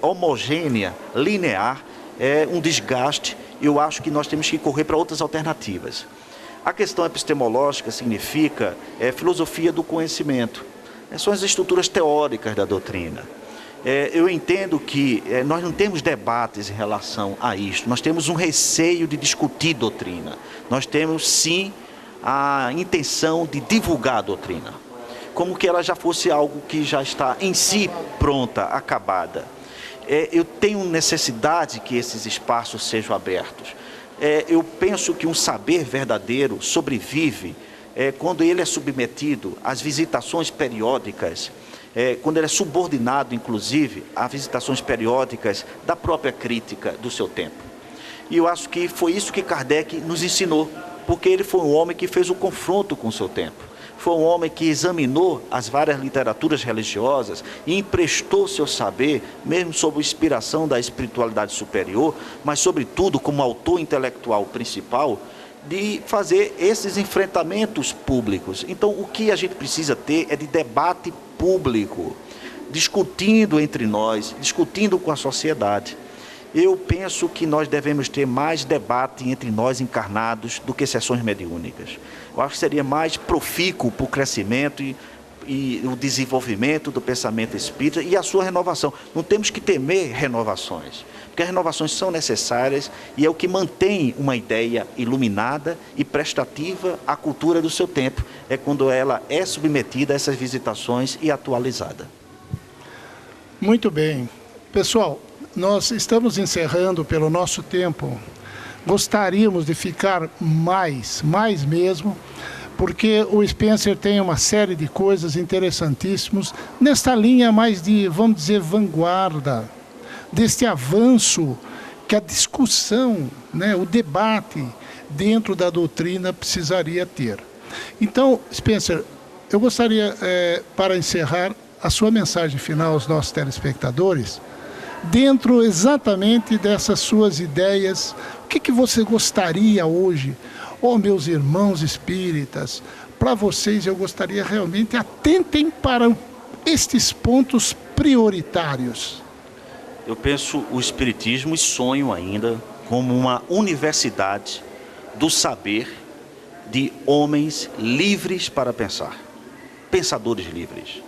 homogênea, linear, é um desgaste. Eu acho que nós temos que correr para outras alternativas. A questão epistemológica significa filosofia do conhecimento. São as estruturas teóricas da doutrina. Eu entendo que nós não temos debates em relação a isto, nós temos um receio de discutir doutrina. Nós temos, sim, a intenção de divulgar a doutrina, como que ela já fosse algo que já está em si pronta, acabada. Eu tenho necessidade que esses espaços sejam abertos. Eu penso que um saber verdadeiro sobrevive quando ele é submetido às visitações periódicas, quando ele é subordinado, inclusive, a visitações periódicas da própria crítica do seu tempo. E eu acho que foi isso que Kardec nos ensinou, porque ele foi um homem que fez o confronto com o seu tempo. Foi um homem que examinou as várias literaturas religiosas e emprestou seu saber, mesmo sob a inspiração da espiritualidade superior, mas, sobretudo, como autor intelectual principal, de fazer esses enfrentamentos públicos. Então, o que a gente precisa ter é de debate público, discutindo entre nós, discutindo com a sociedade. Eu penso que nós devemos ter mais debate entre nós encarnados do que sessões mediúnicas. Eu acho que seria mais profícuo para o crescimento e o desenvolvimento do pensamento espírita e a sua renovação. Não temos que temer renovações, porque as renovações são necessárias e é o que mantém uma ideia iluminada e prestativa à cultura do seu tempo. É quando ela é submetida a essas visitações e atualizada. Muito bem. Pessoal, nós estamos encerrando pelo nosso tempo. Gostaríamos de ficar mais mesmo, porque o Spencer tem uma série de coisas interessantíssimas nesta linha mais de, vamos dizer, vanguarda, deste avanço que a discussão, né, o debate dentro da doutrina precisaria ter. Então, Spencer, eu gostaria, para encerrar, a sua mensagem final aos nossos telespectadores, dentro exatamente dessas suas ideias, o que você gostaria hoje, meus irmãos espíritas, para vocês eu gostaria realmente, atentem para estes pontos prioritários. Eu penso o Espiritismo e sonho ainda como uma universidade do saber de homens livres para pensar, pensadores livres.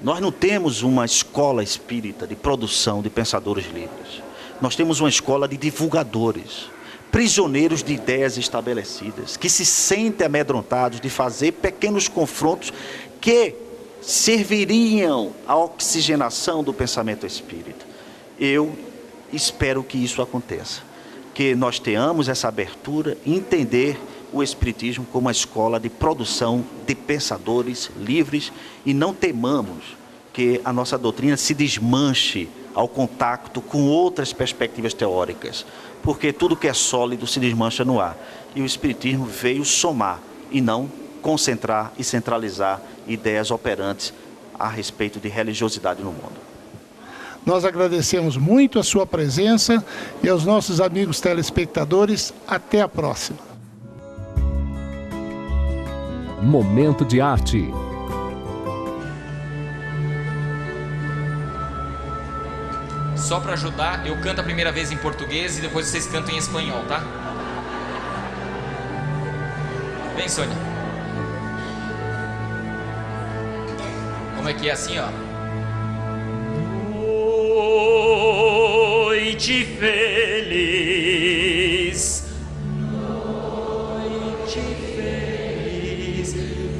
Nós não temos uma escola espírita de produção de pensadores livres. Nós temos uma escola de divulgadores, prisioneiros de ideias estabelecidas, que se sentem amedrontados de fazer pequenos confrontos que serviriam à oxigenação do pensamento espírita. Eu espero que isso aconteça, que nós tenhamos essa abertura e entender o Espiritismo como uma escola de produção de pensadores livres e não temamos que a nossa doutrina se desmanche ao contato com outras perspectivas teóricas, porque tudo que é sólido se desmancha no ar. E o Espiritismo veio somar e não concentrar e centralizar ideias operantes a respeito de religiosidade no mundo. Nós agradecemos muito a sua presença e aos nossos amigos telespectadores. Até a próxima. Momento de arte. Só para ajudar, eu canto a primeira vez em português e depois vocês cantam em espanhol, tá? Vem, Sônia. Como é que é assim, ó? Noite feliz, noite feliz,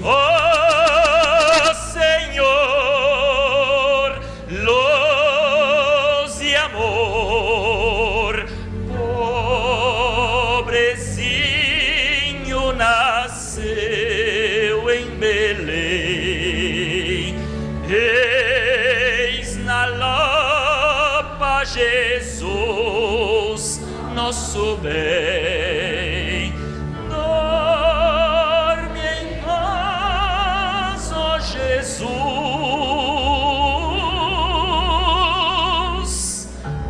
oh Senhor, luz e amor, pobrezinho nasceu em Belém, eis na lapa Jesus, nosso bem. Dorme em paz, ó Jesus.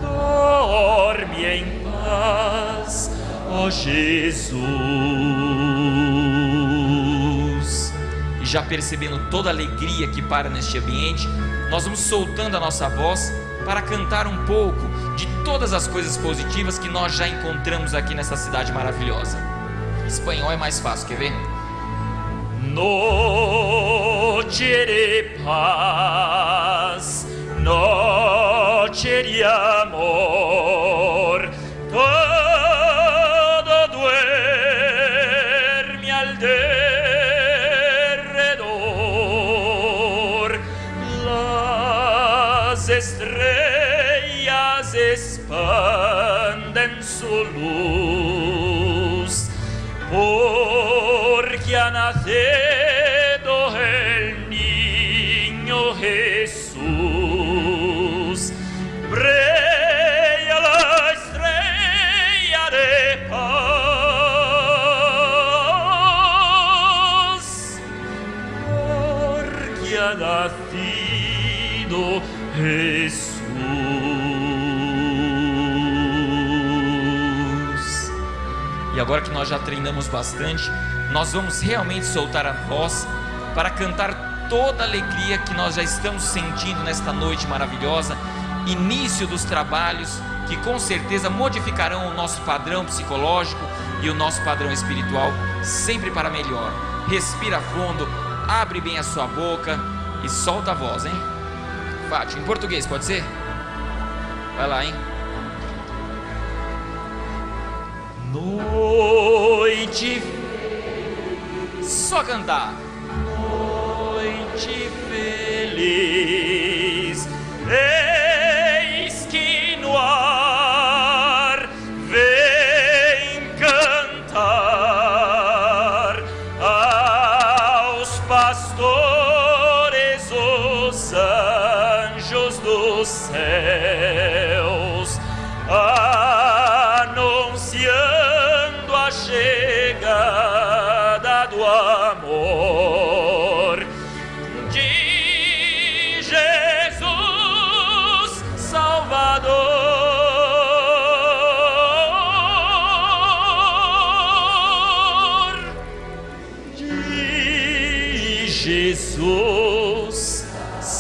Dorme em paz, ó Jesus. E já percebendo toda a alegria que para neste ambiente, nós vamos soltando a nossa voz para cantar um pouco de todas as coisas positivas que nós já encontramos aqui nessa cidade maravilhosa. Espanhol é mais fácil, quer ver? Noche de paz, noche de amor, todo duerme al derredor, las estrellas expanden su luz, porque ha nacido el niño Jesús. Brilla la estrella de paz, porque ha nacido Jesús. E agora que nós já treinamos bastante, nós vamos realmente soltar a voz para cantar toda a alegria que nós já estamos sentindo nesta noite maravilhosa, início dos trabalhos que com certeza modificarão o nosso padrão psicológico e o nosso padrão espiritual, sempre para melhor. Respira fundo, abre bem a sua boca e solta a voz, hein? Fátima, em português, pode ser? Vai lá, hein? Noite, só cantar. Noite feliz, eis que no ar vem cantar aos pastores os anjos dos céus.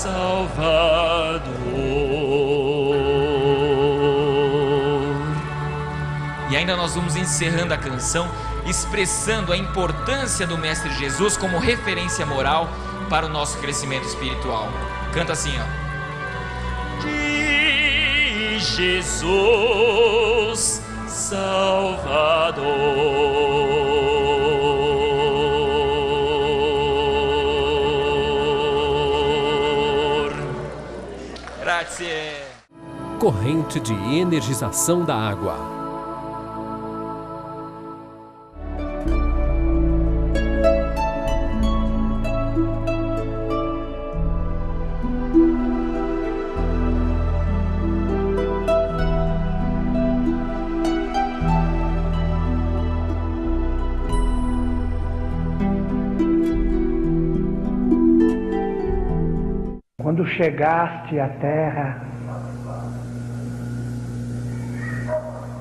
Salvador. E ainda nós vamos encerrando a canção, expressando a importância do Mestre Jesus como referência moral para o nosso crescimento espiritual. Canta assim, ó. De Jesus Salvador. Grazie. Corrente de energização da água. Quando chegaste à terra,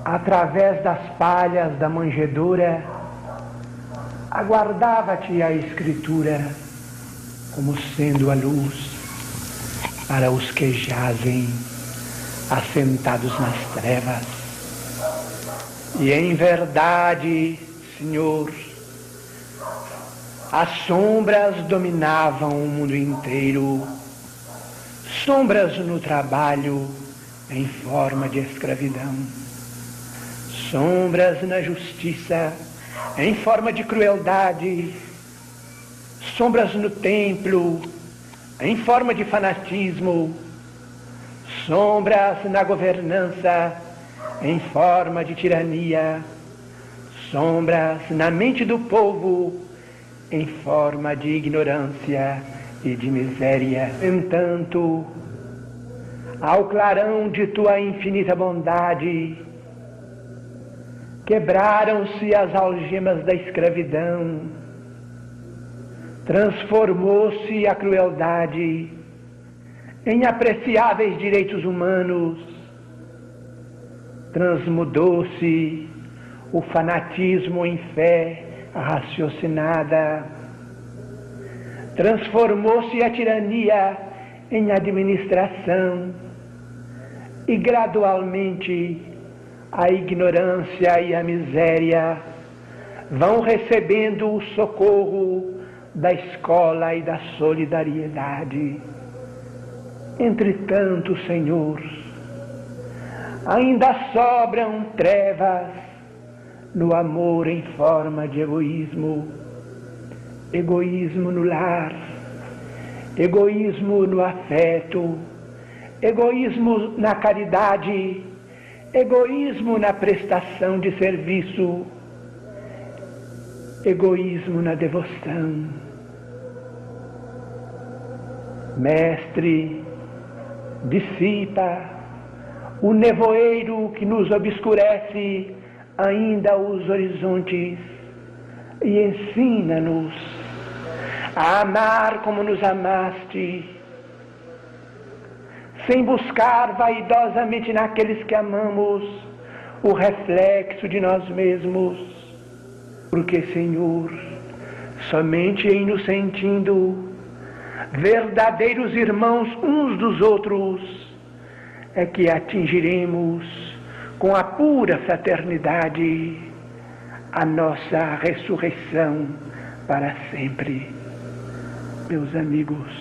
através das palhas da manjedoura, aguardava-te a Escritura como sendo a luz para os que jazem assentados nas trevas. E em verdade, Senhor, as sombras dominavam o mundo inteiro, sombras no trabalho em forma de escravidão, sombras na justiça em forma de crueldade, sombras no templo em forma de fanatismo, sombras na governança em forma de tirania, sombras na mente do povo em forma de ignorância e de miséria. Entanto, ao clarão de tua infinita bondade, quebraram-se as algemas da escravidão, transformou-se a crueldade em apreciáveis direitos humanos, transmudou-se o fanatismo em fé raciocinada, transformou-se a tirania em administração e gradualmente a ignorância e a miséria vão recebendo o socorro da escola e da solidariedade. Entretanto, Senhor, ainda sobram trevas no amor em forma de egoísmo, egoísmo no lar, egoísmo no afeto, egoísmo na caridade, egoísmo na prestação de serviço, egoísmo na devoção. Mestre, dissipa o nevoeiro que nos obscurece ainda os horizontes e ensina-nos a amar como nos amaste, sem buscar vaidosamente naqueles que amamos o reflexo de nós mesmos, porque, Senhor, somente em nos sentindo verdadeiros irmãos uns dos outros é que atingiremos com a pura fraternidade a nossa ressurreição para sempre. Meus amigos,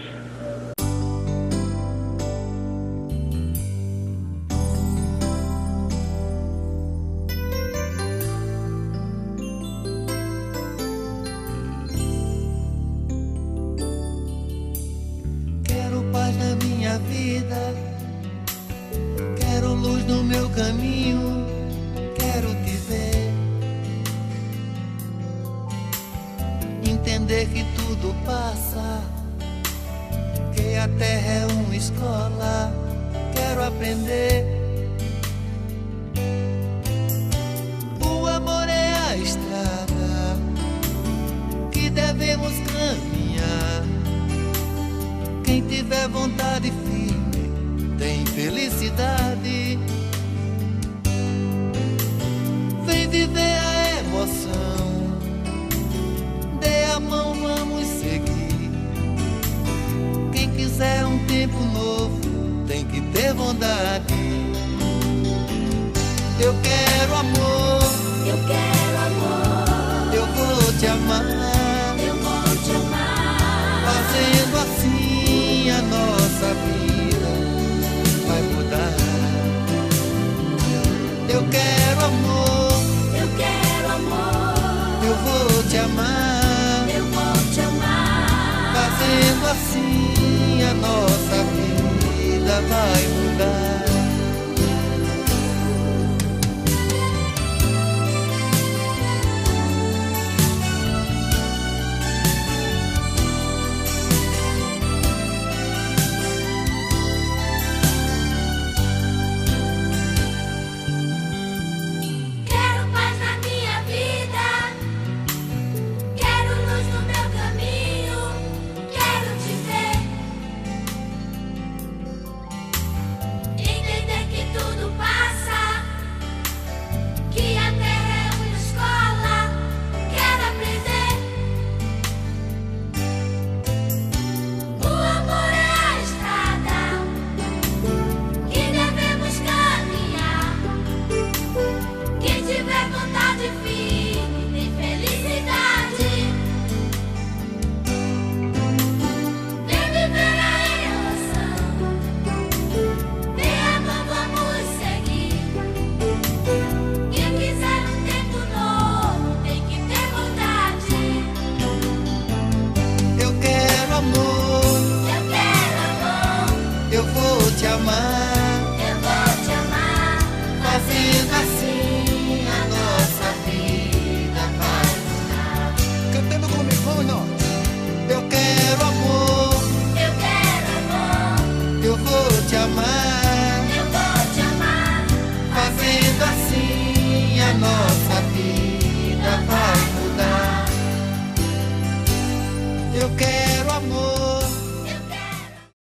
quero paz na minha vida, quero luz no meu caminho, quero te ver, entender que tudo passa, que a terra é uma escola, quero aprender. O amor é a estrada que devemos caminhar. Quem tiver vontade firme tem felicidade. Vem viver a emoção, dê a mão, vamos seguir. Quem quiser um tempo tempo novo, tem que ter bondade. Eu quero amor, eu quero amor, eu vou te amar, eu vou te amar. Fazendo assim a nossa vida vai mudar. Eu quero amor, eu quero amor, eu vou te amar, eu vou te amar. Fazendo assim a nossa vida vai mudar. Eu vou te amar,